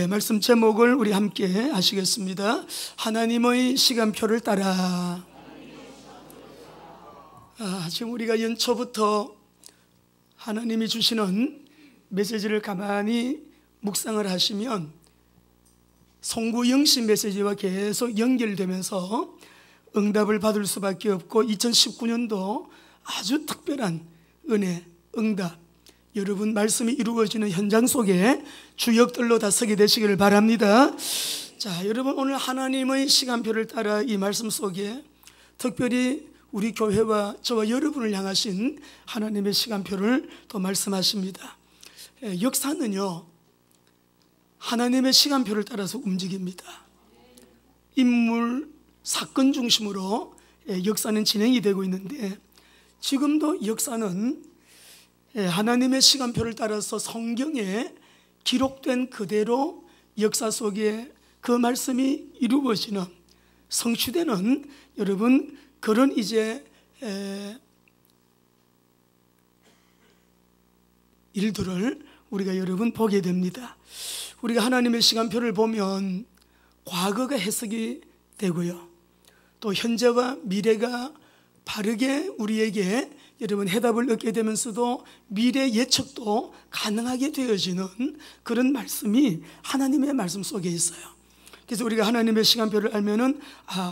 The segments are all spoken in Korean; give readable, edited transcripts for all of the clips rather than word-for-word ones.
말씀 제목을 우리 함께 하시겠습니다. 하나님의 시간표를 따라. 지금 우리가 연초부터 하나님이 주시는 메시지를 가만히 묵상을 하시면 송구영신 메시지와 계속 연결되면서 응답을 받을 수밖에 없고, 2019년도 아주 특별한 은혜, 응답, 여러분 말씀이 이루어지는 현장 속에 주역들로 다 서게 되시기를 바랍니다. 자, 여러분, 오늘 하나님의 시간표를 따라 이 말씀 속에 특별히 우리 교회와 저와 여러분을 향하신 하나님의 시간표를 또 말씀하십니다. 역사는요, 하나님의 시간표를 따라서 움직입니다. 인물, 사건 중심으로 역사는 진행이 되고 있는데, 지금도 역사는 하나님의 시간표를 따라서 성경에 기록된 그대로 역사 속에 그 말씀이 이루어지는, 성취되는 여러분 그런 이제 일들을 우리가 여러분 보게 됩니다. 우리가 하나님의 시간표를 보면 과거가 해석이 되고요, 또 현재와 미래가 바르게 우리에게 여러분 해답을 얻게 되면서도 미래 예측도 가능하게 되어지는 그런 말씀이 하나님의 말씀 속에 있어요. 그래서 우리가 하나님의 시간표를 알면은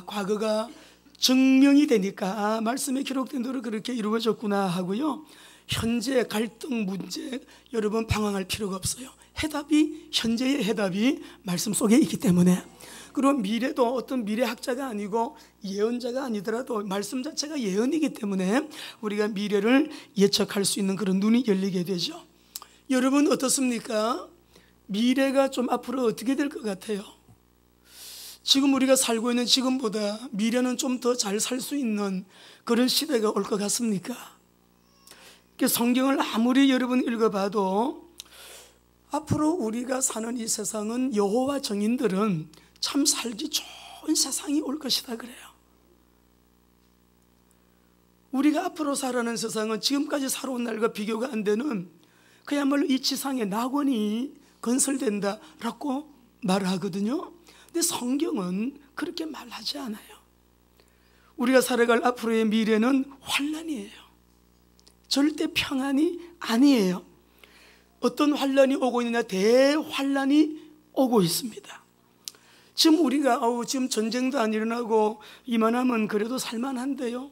과거가 증명이 되니까 말씀에 기록된 대로 그렇게 이루어졌구나 하고요, 현재 갈등 문제 여러분 방황할 필요가 없어요. 해답이, 현재의 해답이 말씀 속에 있기 때문에. 그리고 미래도 어떤 미래학자가 아니고 예언자가 아니더라도 말씀 자체가 예언이기 때문에 우리가 미래를 예측할 수 있는 그런 눈이 열리게 되죠. 여러분 어떻습니까? 미래가 좀 앞으로 어떻게 될 것 같아요? 지금 우리가 살고 있는 지금보다 미래는 좀 더 잘 살 수 있는 그런 시대가 올 것 같습니까? 성경을 아무리 여러분 읽어봐도 앞으로 우리가 사는 이 세상은 여호와 정인들은 참 살기 좋은 세상이 올 것이다 그래요. 우리가 앞으로 살아가는 세상은 지금까지 살아온 날과 비교가 안 되는, 그야말로 이 지상에 낙원이 건설된다라고 말하거든요. 근데 성경은 그렇게 말하지 않아요. 우리가 살아갈 앞으로의 미래는 환난이에요. 절대 평안이 아니에요. 어떤 환난이 오고 있느냐? 대환난이 오고 있습니다. 지금 우리가 지금 전쟁도 안 일어나고 이만하면 그래도 살만한데요,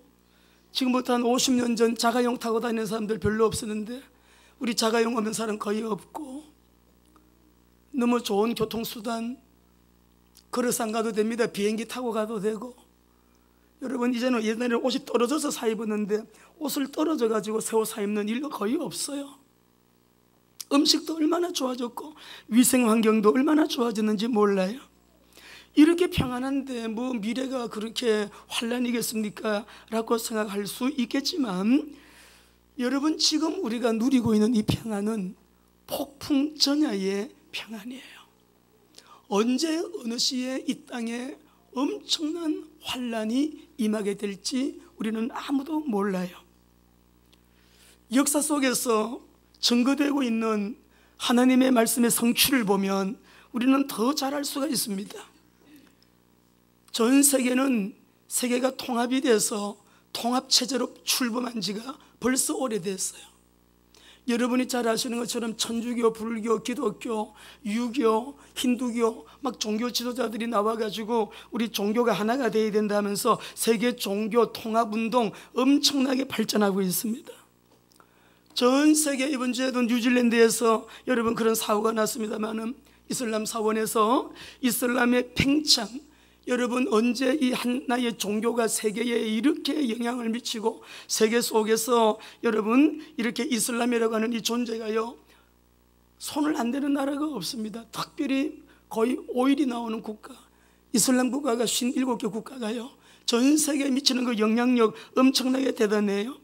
지금부터 한 50년 전 자가용 타고 다니는 사람들 별로 없었는데 우리 자가용 없는 사람 거의 없고, 너무 좋은 교통수단, 걸어서 안 가도 됩니다. 비행기 타고 가도 되고. 여러분, 이제는 옛날에는 옷이 떨어져서 사 입었는데 옷을 떨어져 가지고 새 옷 사 입는 일도 거의 없어요. 음식도 얼마나 좋아졌고 위생 환경도 얼마나 좋아졌는지 몰라요. 이렇게 평안한데 뭐 미래가 그렇게 환난이겠습니까? 라고 생각할 수 있겠지만, 여러분 지금 우리가 누리고 있는 이 평안은 폭풍 전야의 평안이에요. 언제 어느 시에 이 땅에 엄청난 환난이 임하게 될지 우리는 아무도 몰라요. 역사 속에서 증거되고 있는 하나님의 말씀의 성취를 보면 우리는 더 잘 알 수가 있습니다. 전 세계는 세계가 통합이 돼서 통합체제로 출범한 지가 벌써 오래됐어요. 여러분이 잘 아시는 것처럼 천주교, 불교, 기독교, 유교, 힌두교 막 종교 지도자들이 나와가지고 우리 종교가 하나가 돼야 된다면서 세계 종교 통합운동 엄청나게 발전하고 있습니다. 전 세계, 이번 주에도 뉴질랜드에서 여러분 그런 사고가 났습니다만은 이슬람 사원에서 이슬람의 팽창, 여러분 언제 이 하나의 종교가 세계에 이렇게 영향을 미치고 세계 속에서 여러분 이렇게 이슬람이라고 하는 이 존재가요 손을 안 대는 나라가 없습니다. 특별히 거의 오일이 나오는 국가, 이슬람 국가가 57개 국가가요 전 세계에 미치는 그 영향력 엄청나게 대단해요.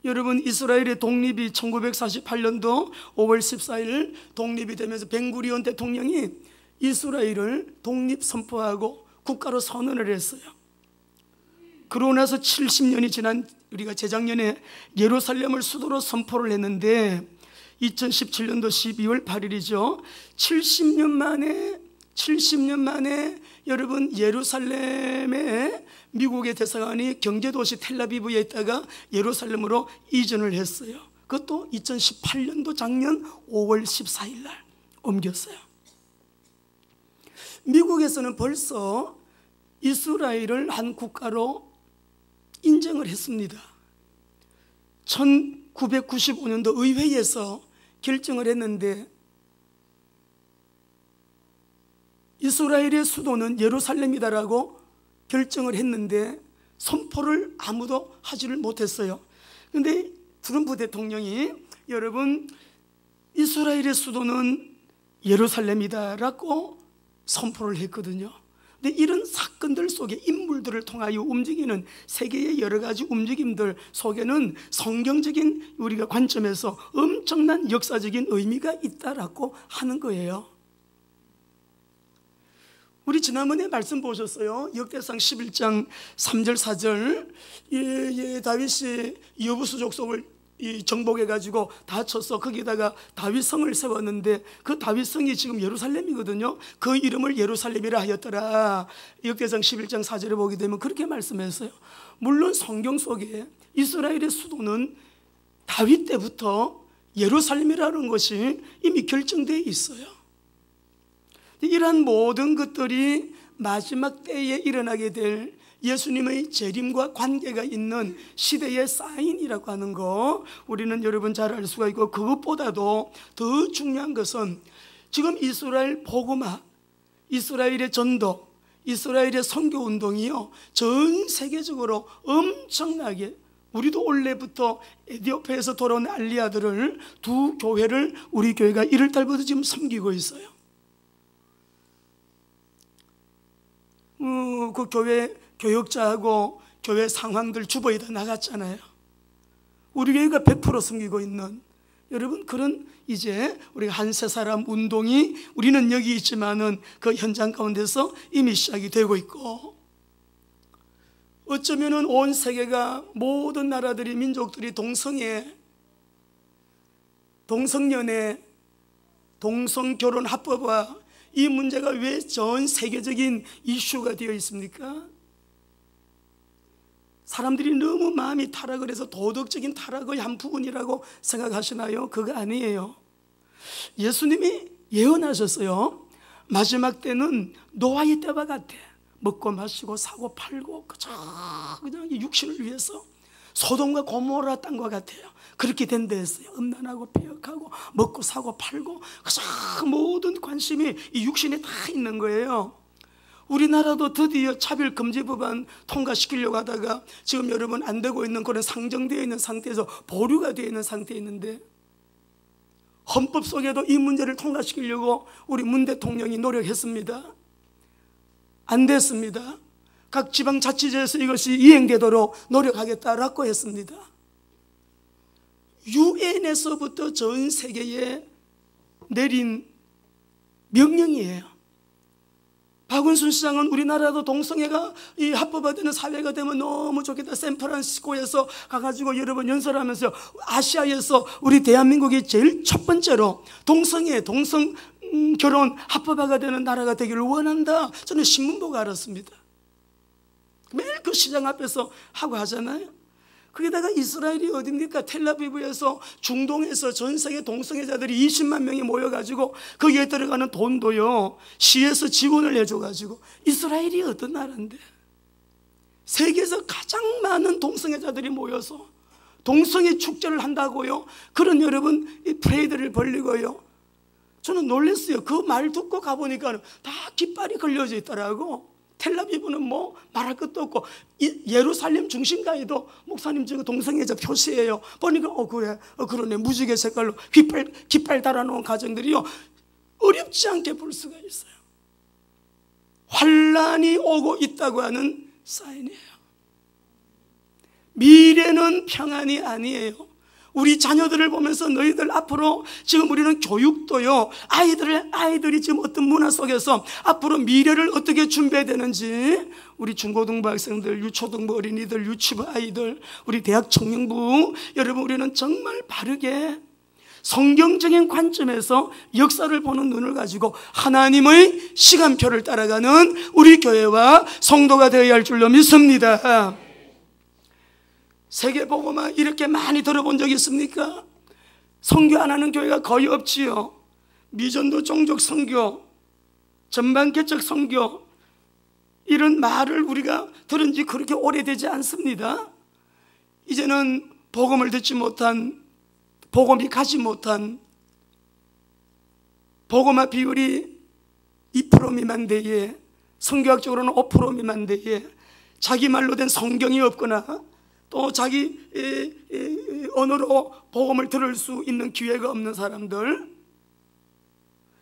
여러분 이스라엘의 독립이 1948년도 5월 14일 독립이 되면서 벤구리온 대통령이 이스라엘을 독립 선포하고 국가로 선언을 했어요. 그러고 나서 70년이 지난 우리가 재작년에 예루살렘을 수도로 선포를 했는데 2017년도 12월 8일이죠. 70년 만에 여러분 예루살렘에 미국의 대사관이 경제도시 텔아비브에 있다가 예루살렘으로 이전을 했어요. 그것도 2018년도 작년 5월 14일 날 옮겼어요. 미국에서는 벌써 이스라엘을 한 국가로 인정을 했습니다. 1995년도 의회에서 결정을 했는데 이스라엘의 수도는 예루살렘이다라고 결정을 했는데 선포를 아무도 하지를 못했어요. 그런데 트럼프 대통령이 여러분 이스라엘의 수도는 예루살렘이다라고 선포를 했거든요. 근데 이런 사건들 속에 인물들을 통하여 움직이는 세계의 여러 가지 움직임들 속에는 성경적인 우리가 관점에서 엄청난 역사적인 의미가 있다라고 하는 거예요. 우리 지난번에 말씀 보셨어요. 역대상 11장 3절 4절 다윗이 여부수 족속을 정복해가지고 다 쳐서 거기다가 다윗성을 세웠는데 그 다윗성이 지금 예루살렘이거든요. 그 이름을 예루살렘이라 하였더라. 역대상 11장 4절에 보게 되면 그렇게 말씀했어요. 물론 성경 속에 이스라엘의 수도는 다윗 때부터 예루살렘이라는 것이 이미 결정되어 있어요. 이러한 모든 것들이 마지막 때에 일어나게 될 예수님의 재림과 관계가 있는 시대의 사인이라고 하는 거 우리는 여러분 잘 알 수가 있고, 그것보다도 더 중요한 것은 지금 이스라엘 복음화, 이스라엘의 전도, 이스라엘의 선교운동이요 전 세계적으로 엄청나게, 우리도 원래부터 에티오피아에서 돌아온 알리아들을 두 교회를 우리 교회가 1월 달부터 지금 섬기고 있어요. 그 교회 교역자하고 교회 상황들 주보에 다 나갔잖아요. 우리 교회가 100% 섬기고 있는 여러분 그런 이제 우리가 한 세 사람 운동이 우리는 여기 있지만은 그 현장 가운데서 이미 시작이 되고 있고, 어쩌면은 온 세계가 모든 나라들이 민족들이 동성연애, 동성결혼 합법화 이 문제가 왜 전 세계적인 이슈가 되어 있습니까? 사람들이 너무 마음이 타락을 해서 도덕적인 타락의 한 부분이라고 생각하시나요? 그거 아니에요. 예수님이 예언하셨어요. 마지막 때는 노아의 때와 같아. 먹고 마시고 사고 팔고 그냥 육신을 위해서 소돔과 고모라 땅과 같아요. 그렇게 된다 했어요. 음란하고 폐역하고 먹고 사고 팔고 그저 모든 관심이 이 육신에 다 있는 거예요. 우리나라도 드디어 차별금지 법안 통과시키려고 하다가 지금 여러분 안 되고 있는 그런 상정되어 있는 상태에서 보류가 되어 있는 상태에 있는데, 헌법 속에도 이 문제를 통과시키려고 우리 문 대통령이 노력했습니다. 안 됐습니다. 각 지방자치제에서 이것이 이행되도록 노력하겠다라고 했습니다. 유엔에서부터 전 세계에 내린 명령이에요. 박원순 시장은 우리나라도 동성애가 이 합법화되는 사회가 되면 너무 좋겠다. 샌프란시스코에서 가가지고 여러분 연설하면서 아시아에서 우리 대한민국이 제일 첫 번째로 동성 결혼 합법화가 되는 나라가 되기를 원한다. 저는 신문 보고 알았습니다. 매일 그 시장 앞에서 하고 하잖아요. 거기다가 이스라엘이 어딥니까? 텔아비브에서 중동에서 전 세계 동성애자들이 20만 명이 모여가지고 거기에 들어가는 돈도요 시에서 지원을 해줘가지고, 이스라엘이 어떤 나라인데 세계에서 가장 많은 동성애자들이 모여서 동성애 축제를 한다고요. 그런 여러분 이 프레이드를 벌리고요. 저는 놀랐어요. 그 말 듣고 가보니까 다 깃발이 걸려져 있더라고. 텔아비브는 뭐 말할 것도 없고, 예루살렘 중심가에도 목사님 저거 동성애자 표시예요. 보니까 그래 그러네. 무지개 색깔로 깃발 달아놓은 가정들이요 어렵지 않게 볼 수가 있어요. 환란이 오고 있다고 하는 사인이에요. 미래는 평안이 아니에요. 우리 자녀들을 보면서 너희들 앞으로 지금 우리는 교육도요 아이들이 지금 어떤 문화 속에서 앞으로 미래를 어떻게 준비해야 되는지, 우리 중고등부 학생들, 유초등부 어린이들, 유치부 아이들, 우리 대학 청년부 여러분, 우리는 정말 바르게 성경적인 관점에서 역사를 보는 눈을 가지고 하나님의 시간표를 따라가는 우리 교회와 성도가 되어야 할 줄로 믿습니다. 세계복음화 이렇게 많이 들어본 적 있습니까? 선교 안 하는 교회가 거의 없지요. 미전도 종족 선교, 전반 개척 선교, 이런 말을 우리가 들은 지 그렇게 오래되지 않습니다. 이제는 복음을 듣지 못한, 복음이 가지 못한, 복음화 비율이 2% 미만 되에, 성교학적으로는 5% 미만 되에, 자기 말로 된 성경이 없거나 또 자기 언어로 복음을 들을 수 있는 기회가 없는 사람들,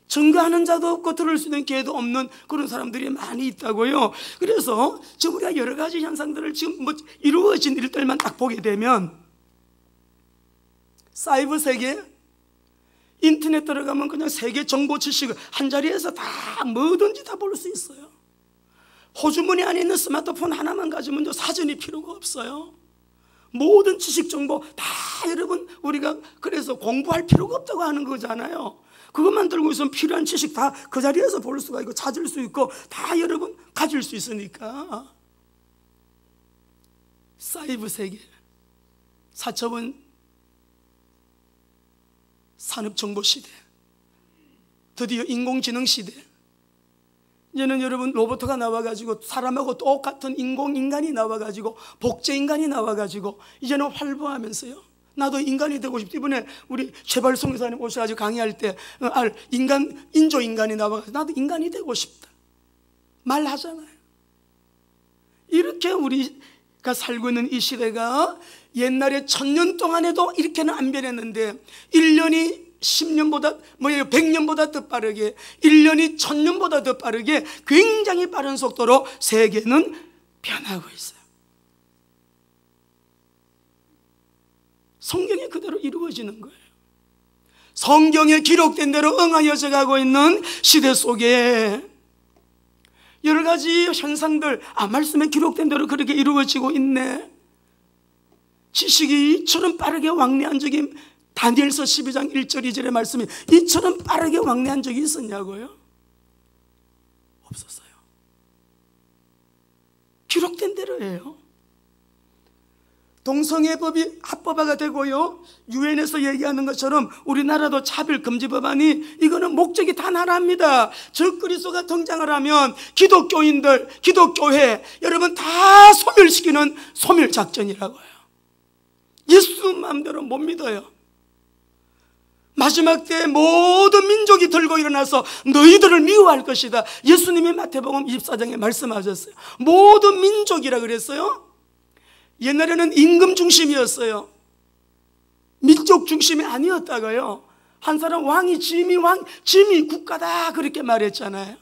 증거하는 자도 없고 들을 수 있는 기회도 없는 그런 사람들이 많이 있다고요. 그래서 지금 우리가 여러 가지 현상들을 지금 뭐 이루어진 일들만 딱 보게 되면, 사이버 세계, 인터넷 들어가면 그냥 세계 정보 지식을 한 자리에서 다 뭐든지 다 볼 수 있어요. 호주머니 안에 있는 스마트폰 하나만 가지면 사전이 필요가 없어요. 모든 지식 정보 다 여러분 우리가 그래서 공부할 필요가 없다고 하는 거잖아요. 그것만 들고 있으면 필요한 지식 다 그 자리에서 볼 수가 있고 찾을 수 있고 다 여러분 가질 수 있으니까. 사이버 세계, 4차원 산업정보시대, 드디어 인공지능 시대, 이제는 여러분 로봇가 나와가지고 사람하고 똑같은 인공인간이 나와가지고 복제인간이 나와가지고 이제는 활보하면서요, 나도 인간이 되고 싶다. 이번에 우리 최발송 교사님 오셔가지고 강의할 때 인조인간이 나와가지고 나도 인간이 되고 싶다 말하잖아요. 이렇게 우리가 살고 있는 이 시대가 옛날에 1000년 동안에도 이렇게는 안 변했는데 1년이 10년보다 100년보다 더 빠르게, 1년이 1000년보다 더 빠르게 굉장히 빠른 속도로 세계는 변하고 있어요. 성경이 그대로 이루어지는 거예요. 성경에 기록된 대로 응하여져 가고 있는 시대 속에 여러 가지 현상들, 말씀에 기록된 대로 그렇게 이루어지고 있네. 지식이 이처럼 빠르게 왕래한 적이, 다니엘서 12장 1절 2절의 말씀이 이처럼 빠르게 왕래한 적이 있었냐고요? 없었어요. 기록된 대로예요. 동성애법이 합법화가 되고요, 유엔에서 얘기하는 것처럼 우리나라도 차별금지 법안이, 이거는 목적이 단 하나입니다. 적그리스도가 등장을 하면 기독교인들, 기독교회 여러분 다 소멸시키는 소멸작전이라고 해요. 예수 마음대로 못 믿어요. 마지막 때 모든 민족이 들고 일어나서 너희들을 미워할 것이다. 예수님이 마태복음 24장에 말씀하셨어요. 모든 민족이라 그랬어요. 옛날에는 임금 중심이었어요. 민족 중심이 아니었다고요. 한 사람 왕이 짐이 국가다 그렇게 말했잖아요.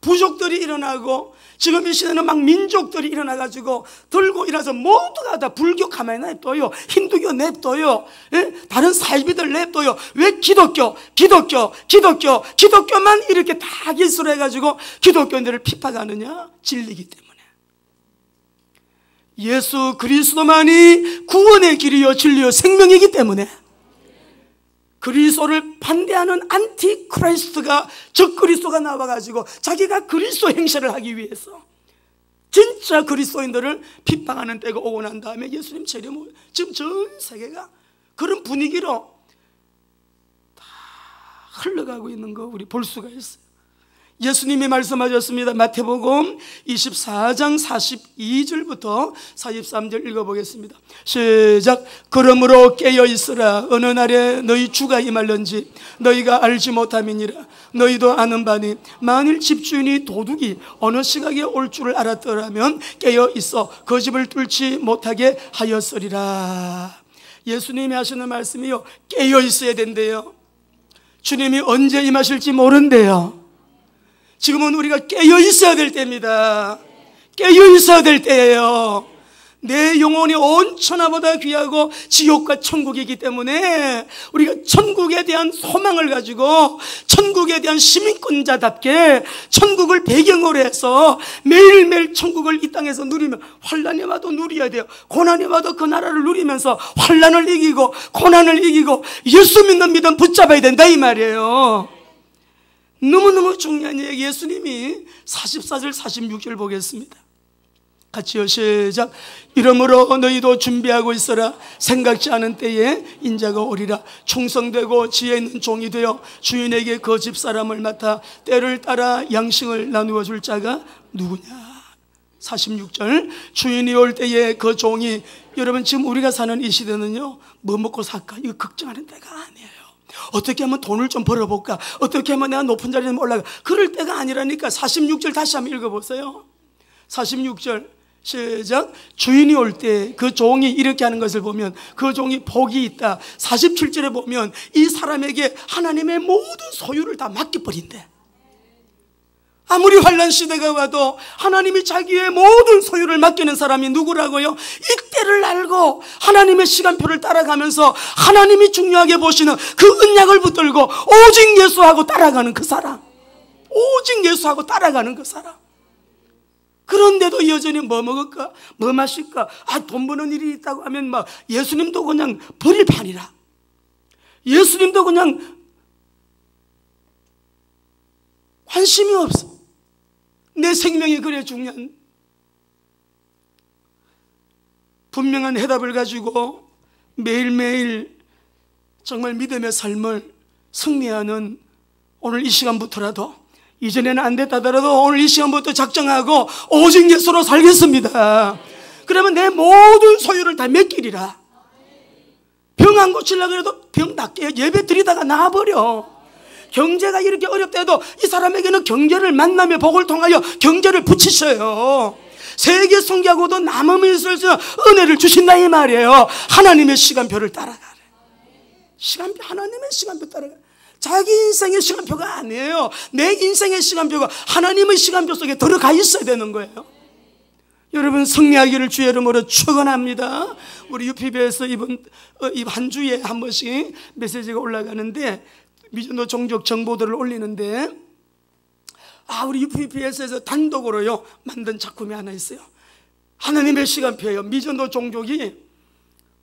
부족들이 일어나고 지금 이 시대는 막 민족들이 일어나가지고 들고 일어나서 모두가 다 불교 가만히 냅둬요, 힌두교 냅둬요, 다른 사이비들 냅둬요. 왜 기독교만 이렇게 다 기술을 해가지고 기독교인들을 핍박하느냐? 진리이기 때문에. 예수 그리스도만이 구원의 길이요 진리요 생명이기 때문에 그리스도를 반대하는 안티크라이스트가, 적그리스도가 나와가지고 자기가 그리스도 행세를 하기 위해서 진짜 그리스도인들을 핍박하는 때가 오고 난 다음에 예수님 재림, 지금 전 세계가 그런 분위기로 다 흘러가고 있는 거 우리 볼 수가 있어요. 예수님이 말씀하셨습니다. 마태복음 24장 42절부터 43절 읽어보겠습니다. 시작. 그러므로 깨어있으라. 어느 날에 너희 주가 임할런지 너희가 알지 못함이니라. 너희도 아는 바니 만일 집주인이 도둑이 어느 시각에 올 줄을 알았더라면 깨어있어 그 집을 뚫지 못하게 하였으리라. 예수님이 하시는 말씀이요, 깨어있어야 된대요. 주님이 언제 임하실지 모른대요. 지금은 우리가 깨어 있어야 될 때입니다. 깨어 있어야 될 때예요. 내 영혼이 온 천하보다 귀하고 지옥과 천국이기 때문에 우리가 천국에 대한 소망을 가지고 천국에 대한 시민권자답게 천국을 배경으로 해서 매일매일 천국을 이 땅에서 누리면, 환난이 와도 누려야 돼요. 고난이 와도 그 나라를 누리면서 환난을 이기고 고난을 이기고 예수 믿는 믿음 붙잡아야 된다 이 말이에요. 너무너무 중요한 얘기. 예수님이 44절 46절 보겠습니다. 같이요, 시작. 이러므로 너희도 준비하고 있어라. 생각지 않은 때에 인자가 오리라. 충성되고 지혜 있는 종이 되어 주인에게 그 집사람을 맡아 때를 따라 양식을 나누어 줄 자가 누구냐. 46절. 주인이 올 때에 그 종이, 여러분 지금 우리가 사는 이 시대는요, 뭐 먹고 살까 이거 걱정하는 때가 아니에요. 어떻게 하면 돈을 좀 벌어볼까, 어떻게 하면 내가 높은 자리에 올라가, 그럴 때가 아니라니까. 46절 다시 한번 읽어보세요. 46절 시작. 주인이 올 때 그 종이 이렇게 하는 것을 보면 그 종이 복이 있다. 47절에 보면 이 사람에게 하나님의 모든 소유를 다 맡겨버린대. 아무리 환난 시대가 와도 하나님이 자기의 모든 소유를 맡기는 사람이 누구라고요? 이때를 알고 하나님의 시간표를 따라가면서 하나님이 중요하게 보시는 그 언약을 붙들고 오직 예수하고 따라가는 그 사람, 오직 예수하고 따라가는 그 사람. 그런데도 여전히 뭐 먹을까, 뭐 마실까, 돈 버는 일이 있다고 하면 막 예수님도 그냥 버릴 판이라. 예수님도 그냥 관심이 없어. 내 생명이 그래 중요한. 분명한 해답을 가지고 매일매일 정말 믿음의 삶을 승리하는 오늘 이 시간부터라도, 이전에는 안 됐다더라도 오늘 이 시간부터 작정하고 오직 예수로 살겠습니다. 그러면 내 모든 소유를 다 맡기리라. 병 안 고치려고 해도 병 낫게 예배 드리다가 나와버려. 경제가 이렇게 어렵다 해도 이 사람에게는 경제를 만남의 복을 통하여 경제를 붙이셔요. 세계 성교하고도 남음이 있어서 은혜를 주신다 이 말이에요. 하나님의 시간표를 따라가래. 시간표, 하나님의 시간표 따라가래. 자기 인생의 시간표가 아니에요. 내 인생의 시간표가 하나님의 시간표 속에 들어가 있어야 되는 거예요. 여러분 승리하기를 주의 이름으로 축원합니다. 우리 UPB에서 이번 한 주에 한 번씩 메시지가 올라가는데 미전도 종족 정보들을 올리는데, 우리 UPB에서 단독으로요 만든 작품이 하나 있어요. 하나님의 시간표예요. 미전도 종족이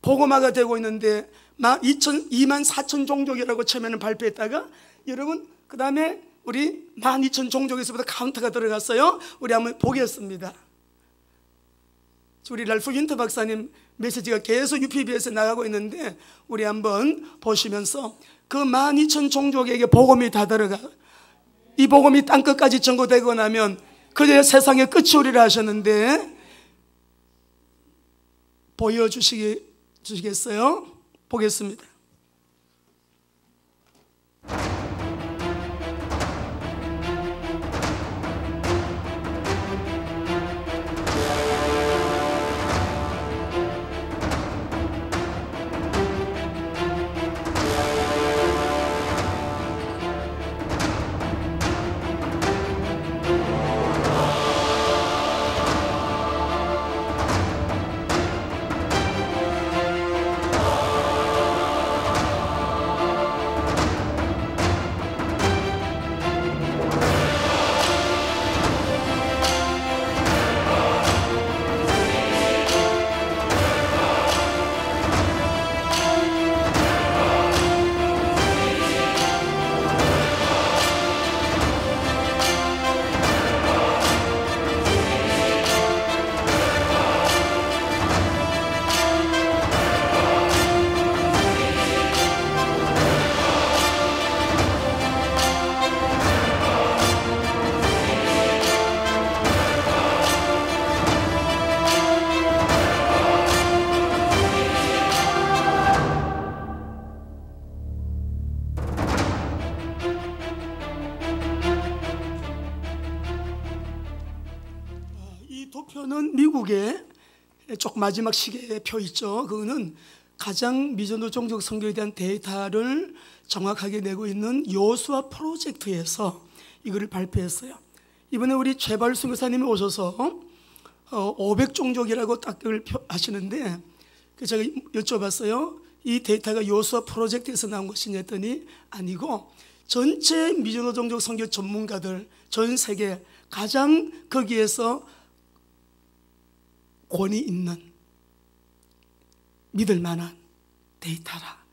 복음화가 되고 있는데 2만 4천 종족이라고 처음에는 발표했다가, 여러분 그 다음에 우리 12,000 종족에서부터 카운트가 들어갔어요. 우리 한번 보겠습니다. 우리 랄프 윈터 박사님 메시지가 계속 UPB에서 나가고 있는데 우리 한번 보시면서 그 12,000 종족에게 복음이 다 들어가. 이 복음이 땅끝까지 전거되고 나면 그제 세상의 끝이 오리라 하셨는데, 보여주시겠어요? 보겠습니다. 도표는 미국의 쪽 마지막 시계의 표 있죠. 그거는 가장 미전도 종족 선교에 대한 데이터를 정확하게 내고 있는 여호수아 프로젝트에서 이거를 발표했어요. 이번에 우리 최발 선교사님이 오셔서 500종족이라고 딱 하시는데 제가 여쭤봤어요. 이 데이터가 요수아 프로젝트에서 나온 것이냐 했더니 아니고 전체 미전노 종족 선교 전문가들 전 세계 가장 거기에서 권위 있는 믿을 만한 데이터라.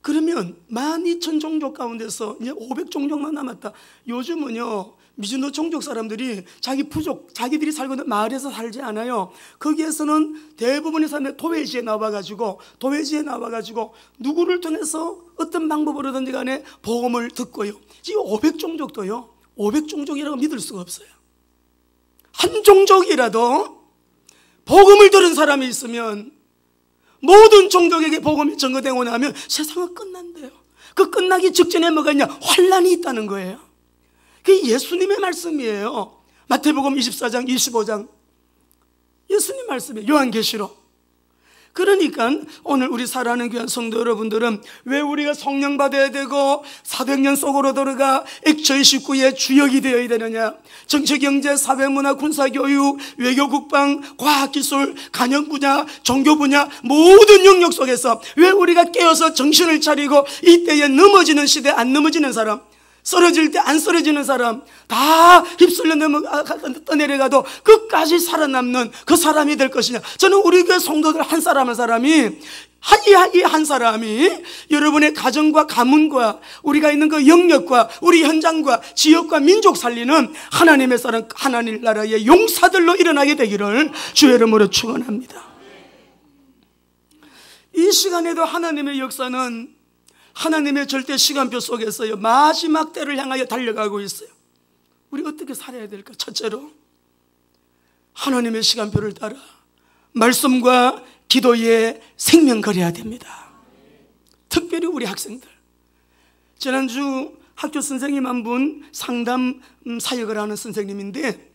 그러면 12,000종족 가운데서 이제 500종족만 남았다. 요즘은요 미전노 종족 사람들이 자기 부족, 자기들이 살고 있는 마을에서 살지 않아요. 거기에서는 대부분의 사람들이 도회지에 나와가지고 누구를 통해서 어떤 방법으로든지 간에 복음을 듣고요. 지금 500종족도요 500종족이라고 믿을 수가 없어요. 한 종족이라도 복음을 들은 사람이 있으면 모든 종족에게 복음이 전거되고 나면 세상은 끝난대요. 그 끝나기 직전에 뭐가 있냐? 환란이 있다는 거예요. 그게 예수님의 말씀이에요. 마태복음 24장 25장 예수님 말씀이에요. 요한계시록. 그러니까 오늘 우리 사랑하는 귀한 성도 여러분들은 왜 우리가 성령 받아야 되고 400년 속으로 들어가 액처의 식구의 주역이 되어야 되느냐? 정치, 경제, 사회, 문화, 군사, 교육, 외교, 국방, 과학, 기술, 간영 분야, 종교 분야 모든 영역 속에서 왜 우리가 깨어서 정신을 차리고 이때에 넘어지는 시대 안 넘어지는 사람, 쓰러질 때 안 쓰러지는 사람, 다 휩쓸려 떠내려가도 끝까지 살아남는 그 사람이 될 것이냐? 저는 우리 교회 성도들 한 사람 한 사람이 한 사람이 여러분의 가정과 가문과 우리가 있는 그 영역과 우리 현장과 지역과 민족 살리는 하나님의 사람, 하나님 나라의 용사들로 일어나게 되기를 주의 이름으로 축원합니다. 이 시간에도 하나님의 역사는 하나님의 절대 시간표 속에서요 마지막 때를 향하여 달려가고 있어요. 우리 어떻게 살아야 될까? 첫째로 하나님의 시간표를 따라 말씀과 기도에 생명거려야 됩니다. 특별히 우리 학생들. 지난주 학교 선생님 한 분 상담 사역을 하는 선생님인데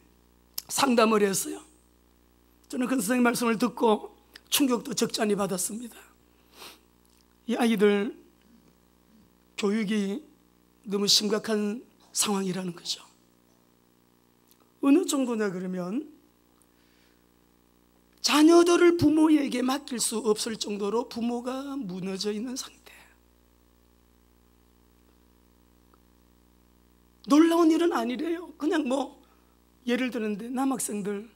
상담을 했어요. 저는 그 선생님 말씀을 듣고 충격도 적잖이 받았습니다. 이 아이들 교육이 너무 심각한 상황이라는 거죠. 어느 정도냐 그러면 자녀들을 부모에게 맡길 수 없을 정도로 부모가 무너져 있는 상태. 놀라운 일은 아니래요. 그냥 뭐 예를 드는데 남학생들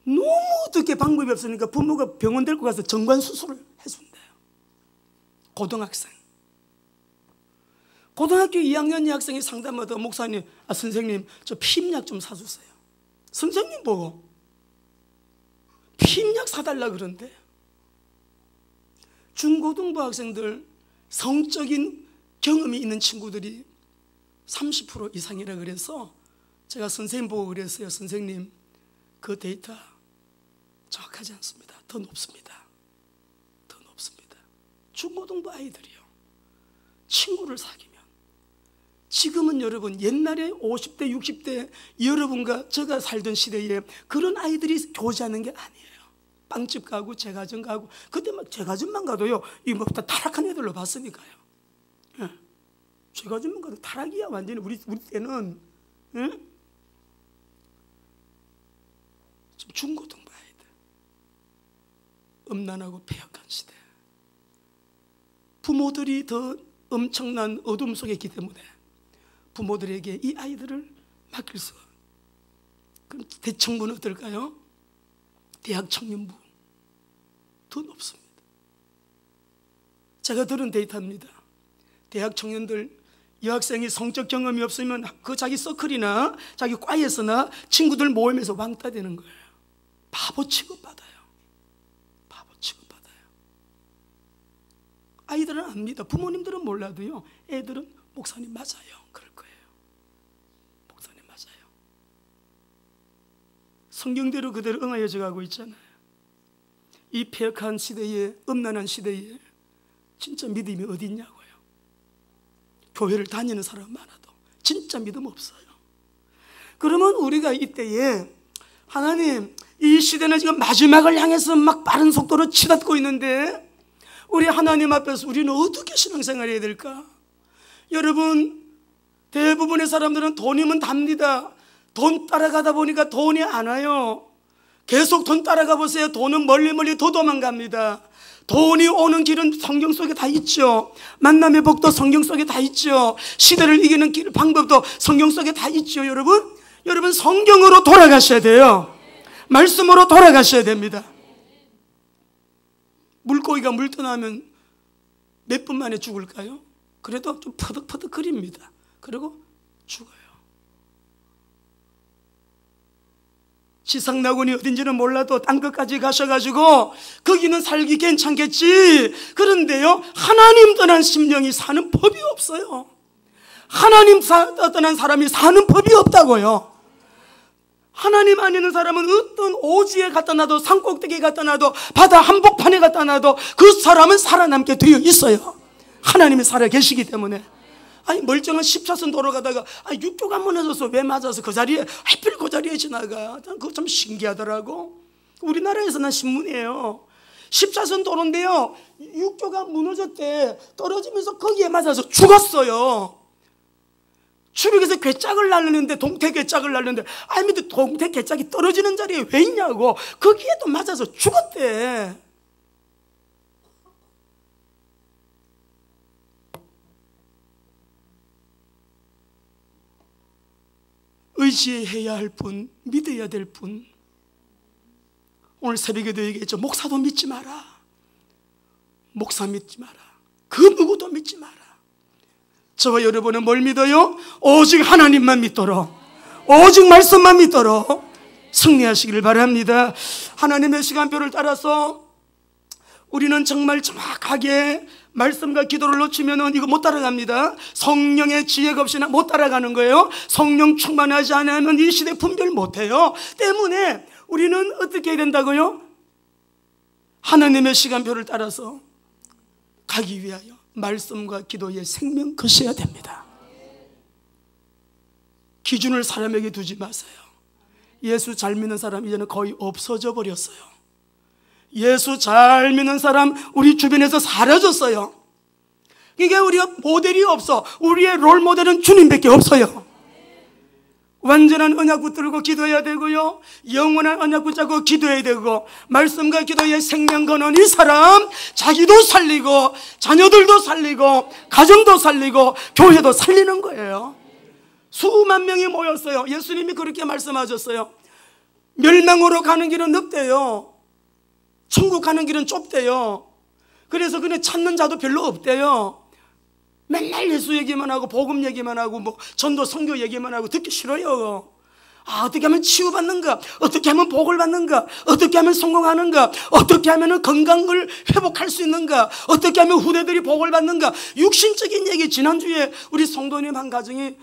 너무 어떻게 방법이 없으니까 부모가 병원 데리고 가서 정관 수술을 해준대요. 고등학생. 고등학교 2학년 여학생이 상담하다가 목사님, 선생님 저 피임약 좀 사주세요. 선생님 보고 피임약 사달라 그런데 중고등부 학생들 성적인 경험이 있는 친구들이 30% 이상이라 그래서 제가 선생님 보고 그랬어요. 선생님 그 데이터 정확하지 않습니다. 더 높습니다. 더 높습니다. 중고등부 아이들이요 친구를 사귀면 지금은 여러분 옛날에 50대 60대 여러분과 제가 살던 시대에 그런 아이들이 교제하는 게 아니에요. 빵집 가고 제과점 가고 그때 막 제과점만 가도요 이거 다 타락한 애들로 봤으니까요. 예. 제과점만 가도 타락이야 완전히. 우리 때는 예? 지금 중고등부 아이들 음란하고 폐역한 시대. 부모들이 더 엄청난 어둠 속에 있기 때문에 부모들에게 이 아이들을 맡길 수. 그럼 대청부는 어떨까요? 대학 청년부 더 높습니다. 제가 들은 데이터입니다. 대학 청년들 여학생이 성적 경험이 없으면 그 자기 서클이나 자기 과에서나 친구들 모임에서 왕따 되는 거예요. 바보 취급받아요. 바보 취급받아요. 아이들은 압니다. 부모님들은 몰라도요 애들은 목사님 맞아요 그럴 거예요. 목사님 맞아요. 성경대로 그대로 응하여져 가고 있잖아요. 이 폐역한 시대에, 음란한 시대에 진짜 믿음이 어디 있냐고요. 교회를 다니는 사람 많아도 진짜 믿음 없어요. 그러면 우리가 이때에 하나님 이 시대는 지금 마지막을 향해서 막 빠른 속도로 치닫고 있는데 우리 하나님 앞에서 우리는 어떻게 신앙생활 해야 될까? 여러분 대부분의 사람들은 돈이면 답니다. 돈 따라가다 보니까 돈이 안 와요. 계속 돈 따라가 보세요. 돈은 멀리 멀리 더 도망갑니다. 돈이 오는 길은 성경 속에 다 있죠. 만남의 복도 성경 속에 다 있죠. 시대를 이기는 길 방법도 성경 속에 다 있죠. 여러분 성경으로 돌아가셔야 돼요. 말씀으로 돌아가셔야 됩니다. 물고기가 물 떠나면 몇 분 만에 죽을까요? 그래도 좀 퍼득퍼득 거립니다. 그리고 죽어요. 지상낙원이 어딘지는 몰라도 딴 것까지 가셔가지고 거기는 살기 괜찮겠지. 그런데요, 하나님 떠난 심령이 사는 법이 없어요. 하나님 떠난 사람이 사는 법이 없다고요. 하나님 안 있는 사람은 어떤 오지에 갖다 놔도, 산꼭대기에 갖다 놔도, 바다 한복판에 갖다 놔도 그 사람은 살아남게 되어 있어요. 하나님이 살아 계시기 때문에. 아니 멀쩡한 10차선 도로 가다가 육교가 무너져서 왜 맞아서 그 자리에, 하필 그 자리에 지나가. 그거 참 신기하더라고. 우리나라에서 난 신문이에요. 10차선 도로인데요, 육교가 무너졌대. 떨어지면서 거기에 맞아서 죽었어요. 추륙해서 괴짝을 날리는데, 동태 괴짝을 날리는데, 아니 근데 동태 괴짝이 떨어지는 자리에 왜 있냐고. 거기에도 맞아서 죽었대. 의지해야 할 분, 믿어야 될 분. 오늘 새벽에도 얘기했죠. 목사도 믿지 마라. 목사 믿지 마라. 그 누구도 믿지 마라. 저와 여러분은 뭘 믿어요? 오직 하나님만 믿도록, 오직 말씀만 믿도록 승리하시기를 바랍니다. 하나님의 시간표를 따라서 우리는 정말 정확하게 말씀과 기도를 놓치면 이거 못 따라갑니다. 성령의 지혜가 없이는 못 따라가는 거예요. 성령 충만하지 않으면 이 시대 분별 못해요. 때문에 우리는 어떻게 해야 된다고요? 하나님의 시간표를 따라서 가기 위하여 말씀과 기도에 생명 거셔야 됩니다. 기준을 사람에게 두지 마세요. 예수 잘 믿는 사람 이제는 거의 없어져 버렸어요. 예수 잘 믿는 사람 우리 주변에서 사라졌어요. 그러니까 우리가 모델이 없어. 우리의 롤 모델은 주님밖에 없어요. 완전한 언약 붙들고 기도해야 되고요, 영원한 언약 붙잡고 기도해야 되고, 말씀과 기도에 생명 거는 이 사람 자기도 살리고 자녀들도 살리고 가정도 살리고 교회도 살리는 거예요. 수만 명이 모였어요. 예수님이 그렇게 말씀하셨어요. 멸망으로 가는 길은 넓대요. 천국 가는 길은 좁대요. 그래서 그냥 찾는 자도 별로 없대요. 맨날 예수 얘기만 하고 복음 얘기만 하고 뭐 전도 선교 얘기만 하고 듣기 싫어요. 어떻게 하면 치유받는가? 어떻게 하면 복을 받는가? 어떻게 하면 성공하는가? 어떻게 하면 건강을 회복할 수 있는가? 어떻게 하면 후대들이 복을 받는가? 육신적인 얘기. 지난주에 우리 성도님 한 가정이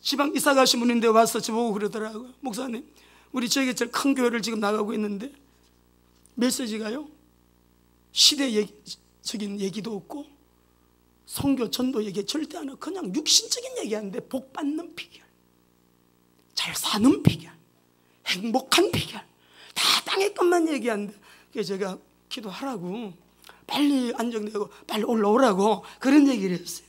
지방 이사 가신 분인데 와서 저보고 그러더라고요. 목사님, 우리 저에게 제일 큰 교회를 지금 나가고 있는데 메시지가요, 시대적인 얘기도 없고 선교 전도 얘기 절대 안 하고 그냥 육신적인 얘기하는데 복 받는 비결, 잘 사는 비결, 행복한 비결, 다 땅의 것만 얘기하는데, 그래서 제가 기도하라고, 빨리 안정되고 빨리 올라오라고 그런 얘기를 했어요.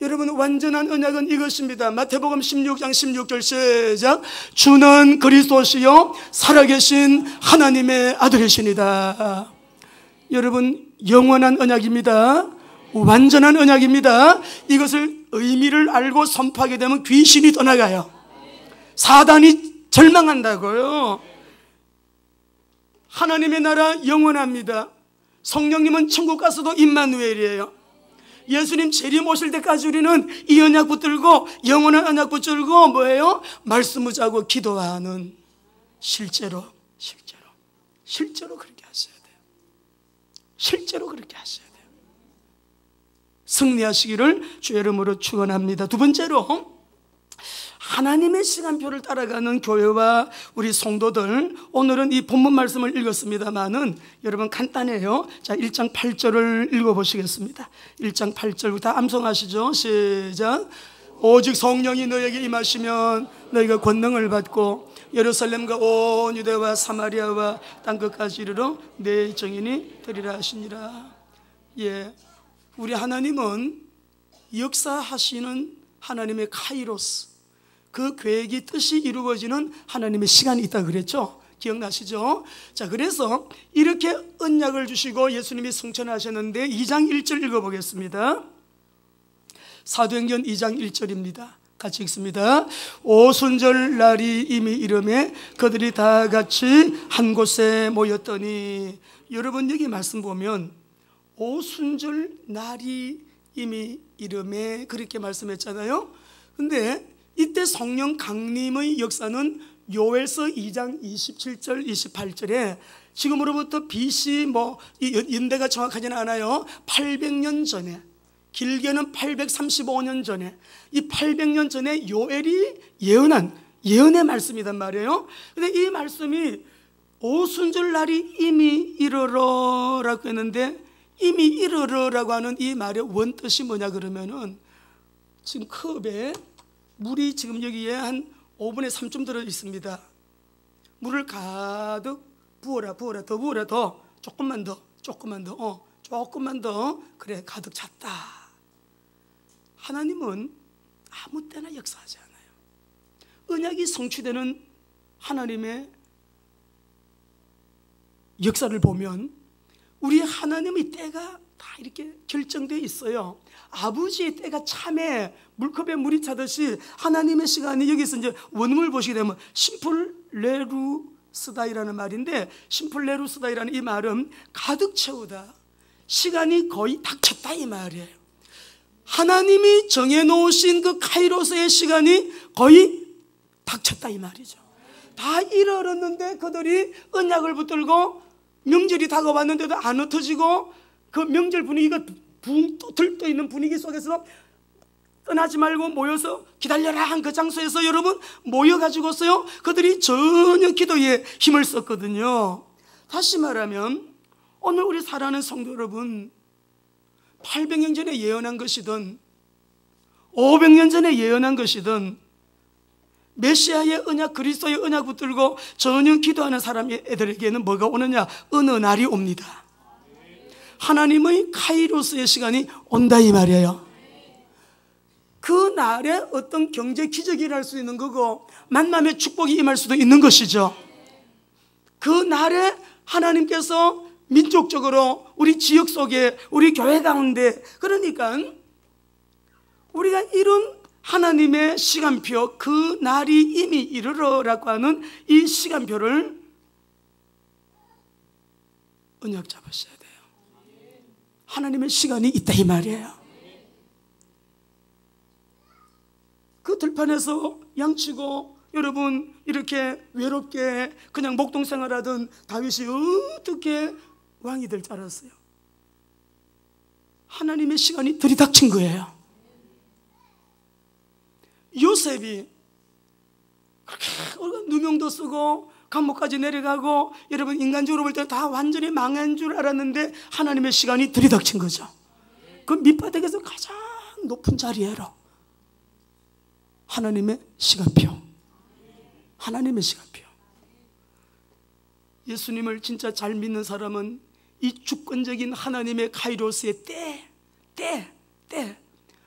여러분, 완전한 언약은 이것입니다. 마태복음 16장 16절 시작. 주는 그리스도시요 살아계신 하나님의 아들이시니다. 여러분, 영원한 언약입니다. 완전한 언약입니다. 이것을 의미를 알고 선포하게 되면 귀신이 떠나가요. 사단이 절망한다고요. 하나님의 나라 영원합니다. 성령님은 천국 가서도 임마누엘이에요. 예수님 재림 오실 때까지 우리는 이 언약 붙들고, 영원한 언약 붙들고 뭐예요? 말씀 붙잡고 기도하는, 실제로 그렇게 하셔야 돼요. 실제로 그렇게 하셔야 돼요. 승리하시기를 주의 이름으로 축원합니다. 두 번째로, 하나님의 시간표를 따라가는 교회와 우리 성도들, 오늘은 이 본문 말씀을 읽었습니다만은 여러분 간단해요. 자, 1장 8절을 읽어보시겠습니다. 1장 8절부터 암송하시죠. 시작. 오직 성령이 너에게 임하시면 너희가 권능을 받고 예루살렘과 온 유대와 사마리아와 땅끝까지 이르러 내 증인이 되리라 하시니라. 예, 우리 하나님은 역사하시는 하나님의 카이로스, 그 계획이 뜻이 이루어지는 하나님의 시간이 있다 그랬죠. 기억나시죠? 자, 그래서 이렇게 언약을 주시고 예수님이 승천하셨는데 2장 1절 읽어보겠습니다. 사도행전 2장 1절입니다. 같이 읽습니다. 오순절 날이 이미 이르매 그들이 다 같이 한 곳에 모였더니, 여러분 여기 말씀 보면 오순절 날이 이미 이르매 그렇게 말씀했잖아요. 근데 이때 성령 강림의 역사는 요엘서 2장 27절 28절에 지금으로부터 BC 이 연대가 정확하지는 않아요. 800년 전에, 길게는 835년 전에, 이 800년 전에 요엘이 예언한 예언의 말씀이란 말이에요. 근데 이 말씀이 오순절 날이 이미 이르러라고 했는데, 이미 이르러라고 하는 이 말의 원뜻이 뭐냐 그러면은, 지금 컵에 물이 지금 여기에 한 5분의 3쯤 들어 있습니다. 물을 가득 부어라, 부어라, 더 부어라, 더, 조금만 더, 조금만 더, 조금만 더, 그래 가득 찼다. 하나님은 아무 때나 역사하지 않아요. 언약이 성취되는 하나님의 역사를 보면 우리 하나님의 때가 다 이렇게 결정되어 있어요. 아버지의 때가 참에 물컵에 물이 차듯이 하나님의 시간이, 여기서 이제 원문을 보시게 되면 심플레루스다이라는 말인데, 심플레루스다이라는 이 말은 가득 채우다, 시간이 거의 닥쳤다 이 말이에요. 하나님이 정해놓으신 그 카이로스의 시간이 거의 닥쳤다 이 말이죠. 다 이르렀는데 그들이 언약을 붙들고 명절이 다가왔는데도 안 흩어지고, 그 명절 분위기가 붕 들떠 있는 분위기 속에서 떠나지 말고 모여서 기다려라 한 그 장소에서 여러분 모여가지고서요, 그들이 전혀 기도에 힘을 썼거든요. 다시 말하면 오늘 우리 사랑하는 성도 여러분, 800년 전에 예언한 것이든 500년 전에 예언한 것이든 메시아의 언약, 그리스도의 언약 붙들고 전혀 기도하는 사람들에게는 뭐가 오느냐? 어느 날이 옵니다. 하나님의 카이로스의 시간이 온다 이 말이에요. 그 날에 어떤 경제 기적이 일어날 수 있는 거고, 만남의 축복이 임할 수도 있는 것이죠. 그 날에 하나님께서 민족적으로 우리 지역 속에, 우리 교회 가운데, 그러니까 우리가 이룬 하나님의 시간표, 그 날이 이미 이르러라고 하는 이 시간표를 언약 잡으셔야 돼요. 하나님의 시간이 있다 이 말이에요. 그 들판에서 양치고 여러분 이렇게 외롭게 그냥 목동생활하던 다윗이 어떻게 왕이 될 줄 알았어요? 하나님의 시간이 들이닥친 거예요. 요셉이 그렇게 누명도 쓰고 감옥까지 내려가고, 여러분 인간적으로 볼 때 다 완전히 망한 줄 알았는데 하나님의 시간이 들이닥친 거죠. 그 밑바닥에서 가장 높은 자리에로 하나님의 시간표, 하나님의 시간표. 예수님을 진짜 잘 믿는 사람은 이 주권적인 하나님의 카이로스의 때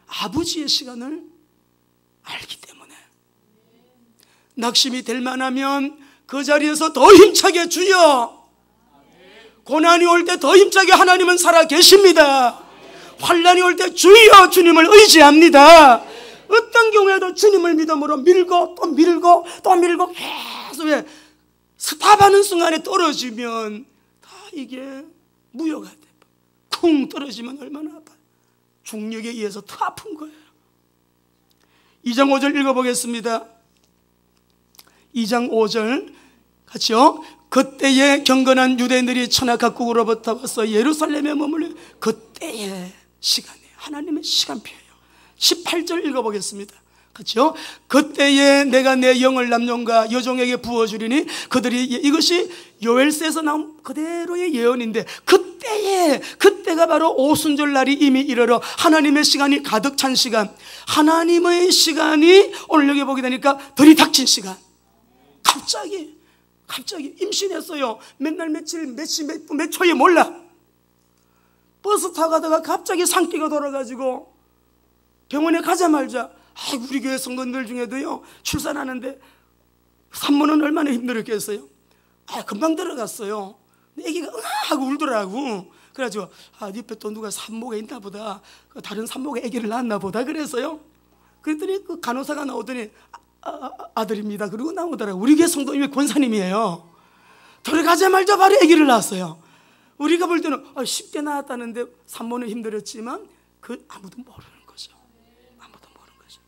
아버지의 시간을 알기 때문에 낙심이 될 만하면 그 자리에서 더 힘차게 주여, 고난이 올 때 더 힘차게 하나님은 살아 계십니다. 환난이 올 때 주여 주님을 의지합니다. 어떤 경우에도 주님을 믿음으로 밀고 또 밀고 또 밀고 계속 스탑하는 순간에 떨어지면 다 이게 무효가 돼. 쿵 떨어지면 얼마나 아파요. 중력에 의해서 더 아픈 거예요. 2장 5절 읽어보겠습니다. 2장 5절 같이요. 그때에 경건한 유대인들이 천하각국으로부터 와서 예루살렘에 머물러, 그때의 시간이 하나님의 시간표예요. 18절 읽어보겠습니다. 같이요. 그때에 내가 내 영을 남종과 여종에게 부어주리니 그들이, 이것이 요엘서에서 나온 그대로의 예언인데, 그때가 바로 오순절 날이 이미 이르러 하나님의 시간이 가득 찬 시간, 하나님의 시간이 오늘 여기 보게 되니까 들이닥친 시간. 갑자기 임신했어요. 맨날 며칠 몇 시 몇 분 몇 초에 몰라. 버스 타고 가다가 갑자기 산기가 돌아가지고 병원에 가자마자, 우리 교회 성도들 중에도요 출산하는데 산모는 얼마나 힘들었겠어요. 금방 들어갔어요. 애기가 응아 하고 울더라고. 그래가지고 네 옆에 또 누가 산모가 있나 보다, 다른 산모가 애기를 낳았나 보다 그래서요. 그랬더니 그 간호사가 나오더니 아들입니다 그러고 나오더라고. 우리 교회 성도님이 권사님이에요. 들어가자마자 바로 아기를 낳았어요. 우리가 볼 때는 쉽게 낳았다는데 산모는 힘들었지만 아무도 모르는 거죠. 아무도 모르는 거죠.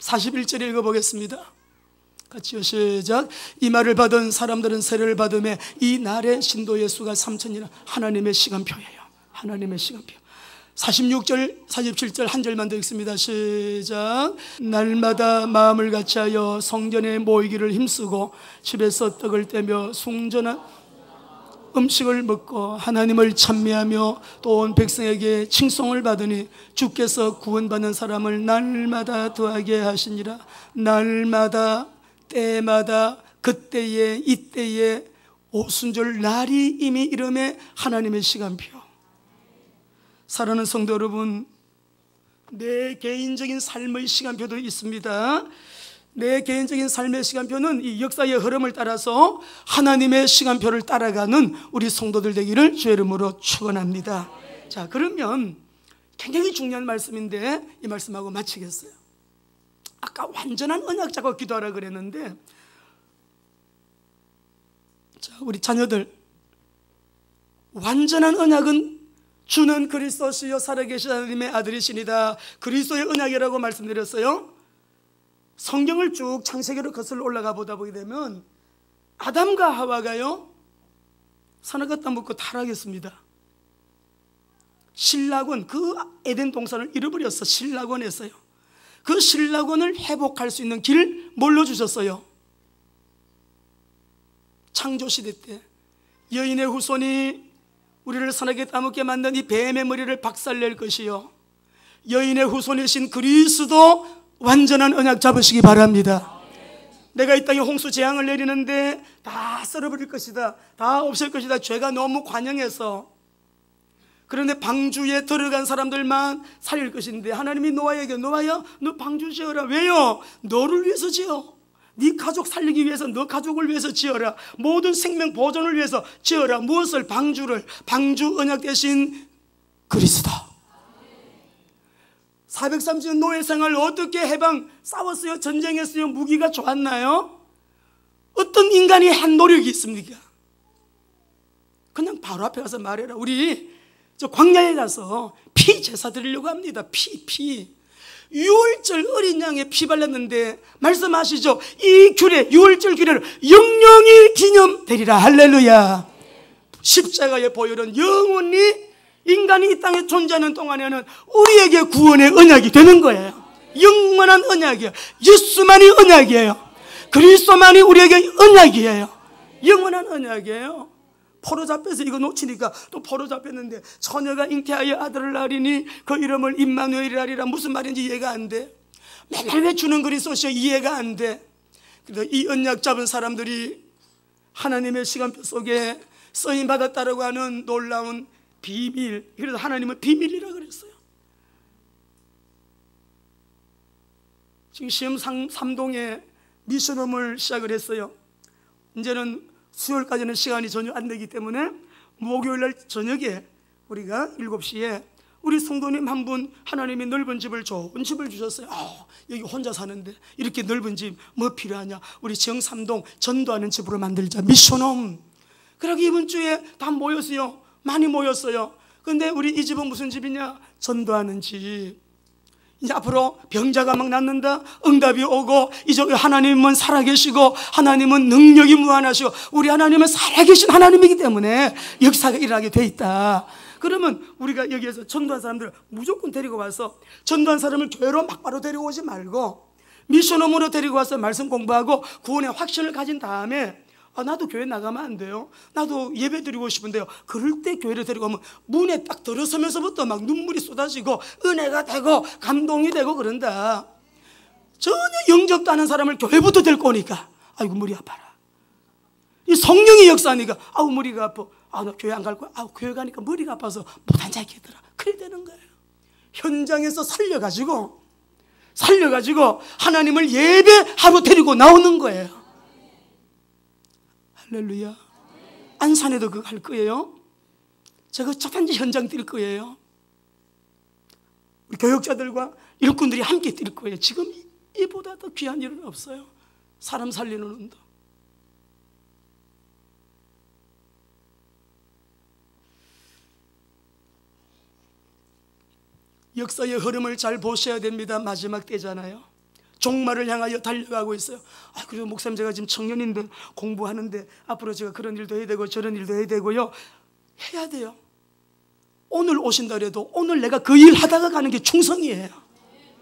41절에 읽어보겠습니다. 같이요. 시작. 이 말을 받은 사람들은 세례를 받음에 이 날의 신도의 수가 3,000이나 하나님의 시간표예요. 하나님의 시간표. 46절 47절 한 절만 더 읽습니다. 시작. 날마다 마음을 같이하여 성전에 모이기를 힘쓰고 집에서 떡을 떼며 숭전한 음식을 먹고 하나님을 찬미하며 또 온 백성에게 칭송을 받으니 주께서 구원받는 사람을 날마다 더하게 하시니라. 날마다 때마다 그때에 이때에 오순절 날이 이미 이름에 하나님의 시간표. 사랑하는 성도 여러분, 내 개인적인 삶의 시간표도 있습니다. 내 개인적인 삶의 시간표는 이 역사의 흐름을 따라서 하나님의 시간표를 따라가는 우리 성도들 되기를 주의 이름으로 축원합니다. 자, 그러면 굉장히 중요한 말씀인데 이 말씀하고 마치겠어요. 아까 완전한 언약 잡고 기도하라 그랬는데, 자, 우리 자녀들, 완전한 언약은 주는 그리스도시요 살아계신 하나님의 아들이시니다. 그리스도의 언약이라고 말씀드렸어요. 성경을 쭉 창세기로 거슬러 올라가 보다 보게 되면 아담과 하와가요 선악과 땅 먹고 타락했습니다. 신라곤, 그 에덴 동산을 잃어버렸어. 신라곤에서요. 그 신라곤을 회복할 수 있는 길을 뭘로 주셨어요? 창조시대 때 여인의 후손이 우리를 선하게 따먹게 만든 이 뱀의 머리를 박살낼 것이요, 여인의 후손이신 그리스도 완전한 언약 잡으시기 바랍니다. 내가 이 땅에 홍수 재앙을 내리는데 다 썰어버릴 것이다, 다 없앨 것이다, 죄가 너무 관영해서. 그런데 방주에 들어간 사람들만 살릴 것인데 하나님이 노아에게, 노아야 너 방주 지어라. 왜요? 너를 위해서 지어. 네 가족 살리기 위해서, 너 가족을 위해서 지어라. 모든 생명 보존을 위해서 지어라. 무엇을? 방주를. 방주 언약 대신 그리스도. 430년 노예 생활 어떻게 해방? 싸웠어요? 전쟁했어요? 무기가 좋았나요? 어떤 인간이 한 노력이 있습니까? 그냥 바로 앞에 가서 말해라. 우리 저 광야에 가서 피 제사 드리려고 합니다. 피. 유월절 어린 양의 피 발랐는데 말씀하시죠. 이 규례, 유월절 규례를 영영히 기념되리라. 할렐루야. 십자가의 보혈은 영원히 인간이 이 땅에 존재하는 동안에는 우리에게 구원의 언약이 되는 거예요. 영원한 언약이에요. 예수만이 언약이에요. 그리스도만이 우리에게 언약이에요. 영원한 언약이에요. 포로 잡혀서 이거 놓치니까 또 포로 잡혔는데 처녀가 잉태하여 아들을 낳으리니 그 이름을 임마누엘이라 하리라. 무슨 말인지 이해가 안 돼. 맨날 왜 주는 그리스도시여 이해가 안 돼. 그래서 이 언약 잡은 사람들이 하나님의 시간표 속에 쓰임받았다라고 하는 놀라운 비밀, 그래서 하나님은 비밀이라고 그랬어요. 지금 시험 3동에 미션홈을 시작을 했어요. 이제는 수요일까지는 시간이 전혀 안 되기 때문에 목요일날 저녁에 우리가 7시에 우리 성도님 한 분 하나님이 넓은 집을, 좋은 집을 주셨어요. 여기 혼자 사는데 이렇게 넓은 집 뭐 필요하냐, 우리 정삼동 전도하는 집으로 만들자. 미션홈. 그러고 이번 주에 다 모였어요. 많이 모였어요. 근데 우리 이 집은 무슨 집이냐? 전도하는 집. 이제 앞으로 병자가 막 낫는다, 응답이 오고, 이제 하나님은 살아계시고 하나님은 능력이 무한하시고 우리 하나님은 살아계신 하나님이기 때문에 역사가 일어나게 돼 있다. 그러면 우리가 여기에서 전도한 사람들을 무조건 데리고 와서, 전도한 사람을 교회로 막바로 데리고 오지 말고 미션홈으로 데리고 와서 말씀 공부하고 구원의 확신을 가진 다음에 나도 교회 나가면 안 돼요? 나도 예배 드리고 싶은데요. 그럴 때 교회를 데리고 오면 문에 딱 들어서면서부터 막 눈물이 쏟아지고 은혜가 되고 감동이 되고 그런다. 전혀 영접도 않은 사람을 교회부터 데리고 오니까 아이고 머리 아파라. 이 성령의 역사니까 아우 머리가 아파. 나 교회 안 갈 거야. 교회 가니까 머리가 아파서 못 앉아있겠더라. 그래 되는 거예요. 현장에서 살려가지고 하나님을 예배하러 데리고 나오는 거예요. 할렐루야. 안산에도 그거 할 거예요. 제가 저단지 현장 뛸 거예요. 우리 교역자들과 일꾼들이 함께 뛸 거예요. 지금 이보다 더 귀한 일은 없어요. 사람 살리는 운동. 역사의 흐름을 잘 보셔야 됩니다. 마지막 때잖아요. 종말을 향하여 달려가고 있어요. 그래도 목사님, 제가 지금 청년인데 공부하는데 앞으로 제가 그런 일도 해야 되고 저런 일도 해야 되고요. 해야 돼요. 오늘 오신다 그래도 오늘 내가 그 일 하다가 가는 게 충성이에요.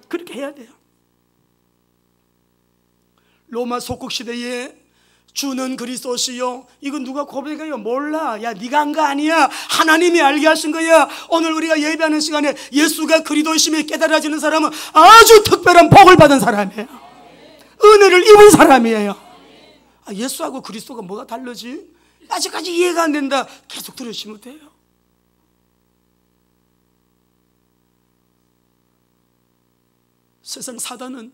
그렇게 해야 돼요. 로마 속국 시대에 주는 그리스도시요, 이거 누가 고백해요? 몰라. 야, 네가 한 거 아니야. 하나님이 알게 하신 거야. 오늘 우리가 예배하는 시간에 예수가 그리스도심이 깨달아지는 사람은 아주 특별한 복을 받은 사람이에요. 은혜를 입은 사람이에요. 예수하고 그리스도가 뭐가 다르지? 아직까지 이해가 안 된다. 계속 들으시면 돼요. 세상 사단은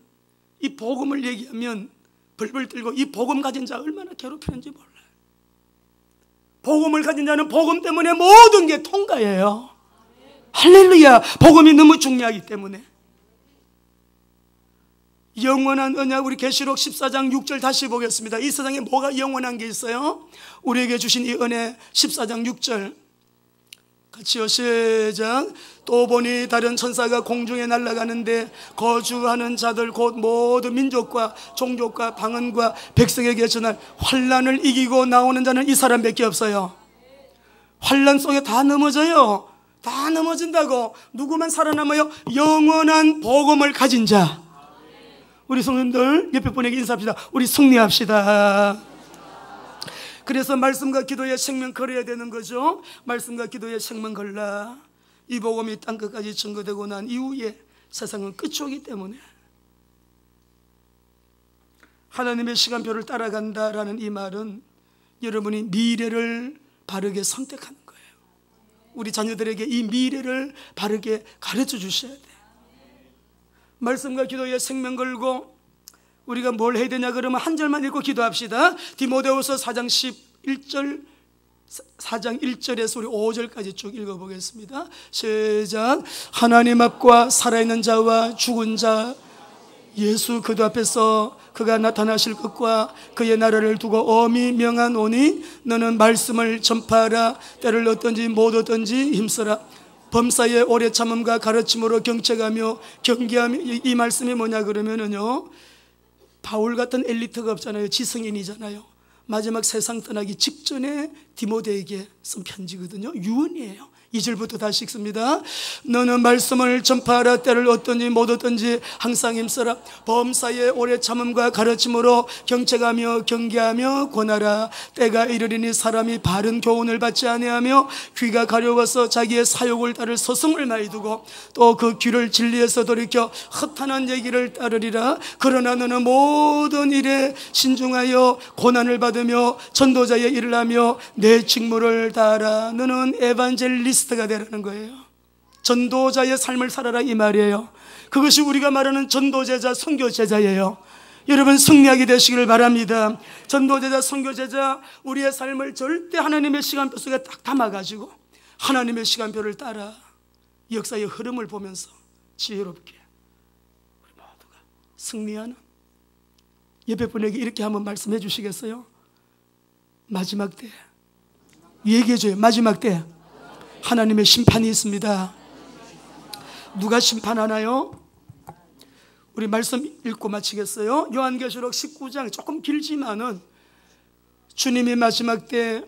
이 복음을 얘기하면 벌벌 떨고, 이 복음 가진 자 얼마나 괴롭히는지 몰라요. 복음을 가진 자는 복음 때문에 모든 게 통과해요. 할렐루야. 복음이 너무 중요하기 때문에. 영원한 언약, 우리 계시록 14장 6절 다시 보겠습니다. 이 세상에 뭐가 영원한 게 있어요? 우리에게 주신 이 은혜. 14장 6절 같이요. 시작. 또 보니 다른 천사가 공중에 날아가는데 거주하는 자들 곧 모든 민족과 종족과 방언과 백성에게 전할 환난을 이기고 나오는 자는 이 사람밖에 없어요. 환난 속에 다 넘어져요. 다 넘어진다고. 누구만 살아남아요? 영원한 복음을 가진 자. 우리 성도님들 옆에 분에게 인사합시다. 우리 승리합시다. 그래서 말씀과 기도에 생명 걸어야 되는 거죠. 말씀과 기도에 생명 걸라. 이 복음이 땅끝까지 증거되고 난 이후에 세상은 끝이 오기 때문에 하나님의 시간표를 따라간다라는 이 말은 여러분이 미래를 바르게 선택하는 거예요. 우리 자녀들에게 이 미래를 바르게 가르쳐 주셔야 돼요. 말씀과 기도에 생명 걸고 우리가 뭘 해야 되냐 그러면 한 절만 읽고 기도합시다. 디모데후서 4장 11절 4장 1절에서 우리 5절까지 쭉 읽어보겠습니다. 시작. 하나님 앞과 살아있는 자와 죽은 자 예수 그도 앞에서 그가 나타나실 것과 그의 나라를 두고 엄히 명하노니 너는 말씀을 전파하라. 때를 얻든지 못 얻든지 힘쓰라. 범사의 오래 참음과 가르침으로 경책하며 경계하며. 이 말씀이 뭐냐 그러면은요, 바울 같은 엘리트가 없잖아요. 지성인이잖아요. 마지막 세상 떠나기 직전에 디모데에게 쓴 편지거든요. 유언이에요. 2절부터 다시 읽습니다. 너는 말씀을 전파하라. 때를 얻든지 못 얻든지 항상 힘써라. 범사의 오래 참음과 가르침으로 경책하며 경계하며 권하라. 때가 이르리니 사람이 바른 교훈을 받지 아니하며 귀가 가려워서 자기의 사욕을 따를 서슴을 많이 두고 또 그 귀를 진리에서 돌이켜 허탄한 얘기를 따르리라. 그러나 너는 모든 일에 신중하여 고난을 받으며 전도자의 일을 하며 내 직무를 다하라. 너는 에반젤리스트 가 되라는 거예요. 전도자의 삶을 살아라 이 말이에요. 그것이 우리가 말하는 전도제자, 선교제자예요. 여러분 승리하게 되시기를 바랍니다. 전도제자, 선교제자, 우리의 삶을 절대 하나님의 시간표 속에 딱 담아가지고 하나님의 시간표를 따라 역사의 흐름을 보면서 지혜롭게 우리 모두가 승리하는. 옆에 분에게 이렇게 한번 말씀해 주시겠어요? 마지막 때 얘기해줘요. 마지막 때 하나님의 심판이 있습니다. 누가 심판하나요? 우리 말씀 읽고 마치겠어요. 요한계시록 19장 조금 길지만은 주님이 마지막 때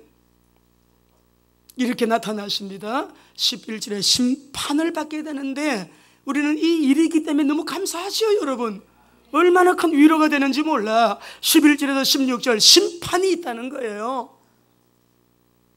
이렇게 나타나십니다. 11절에 심판을 받게 되는데 우리는 이 일이기 때문에 너무 감사하죠. 여러분 얼마나 큰 위로가 되는지 몰라. 11절에서 16절 심판이 있다는 거예요.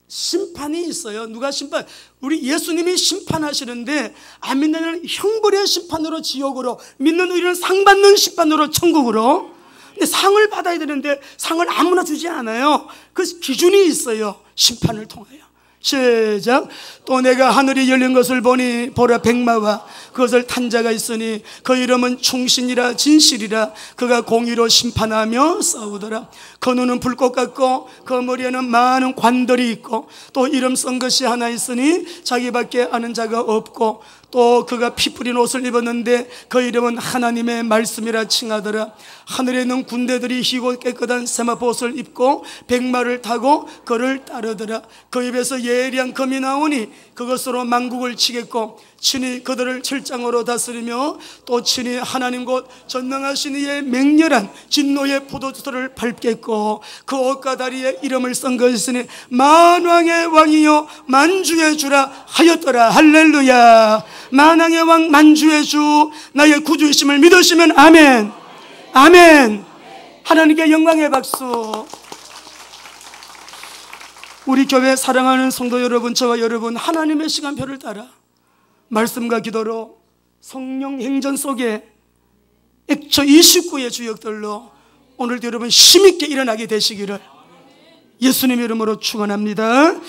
심판이 있어요. 누가 심판? 우리 예수님이 심판하시는데 안 믿는 형벌의 심판으로 지옥으로, 믿는 우리는 상 받는 심판으로 천국으로. 근데 상을 받아야 되는데 상을 아무나 주지 않아요. 그 기준이 있어요. 심판을 통하여. 시작. 또 내가 하늘이 열린 것을 보니 보라 백마와 그것을 탄 자가 있으니 그 이름은 충신이라 진실이라. 그가 공의로 심판하며 싸우더라. 그 눈은 불꽃 같고 그 머리에는 많은 관들이 있고 또 이름 쓴 것이 하나 있으니 자기밖에 아는 자가 없고 또 그가 피 뿌린 옷을 입었는데 그 이름은 하나님의 말씀이라 칭하더라. 하늘에 있는 군대들이 희고 깨끗한 세마포옷을 입고 백마를 타고 그를 따르더라. 그 입에서 예리한 검이 나오니 그것으로 만국을 치겠고 친히 그들을 철장으로 다스리며 또 친히 하나님 곧 전능하신 이의 맹렬한 진노의 포도주를 밟겠고 그 옷과 다리에 이름을 쓴 것이 있으니 만왕의 왕이요 만주의 주라 하였더라. 할렐루야. 만왕의 왕 만주의 주 나의 구주이심을 믿으시면 아멘. 아멘. 하나님께 영광의 박수. 우리 교회 사랑하는 성도 여러분, 저와 여러분, 하나님의 시간표를 따라 말씀과 기도로 성령 행전 속에 액처 29의 주역들로 오늘도 여러분 힘있게 일어나게 되시기를 예수님 이름으로 축원합니다.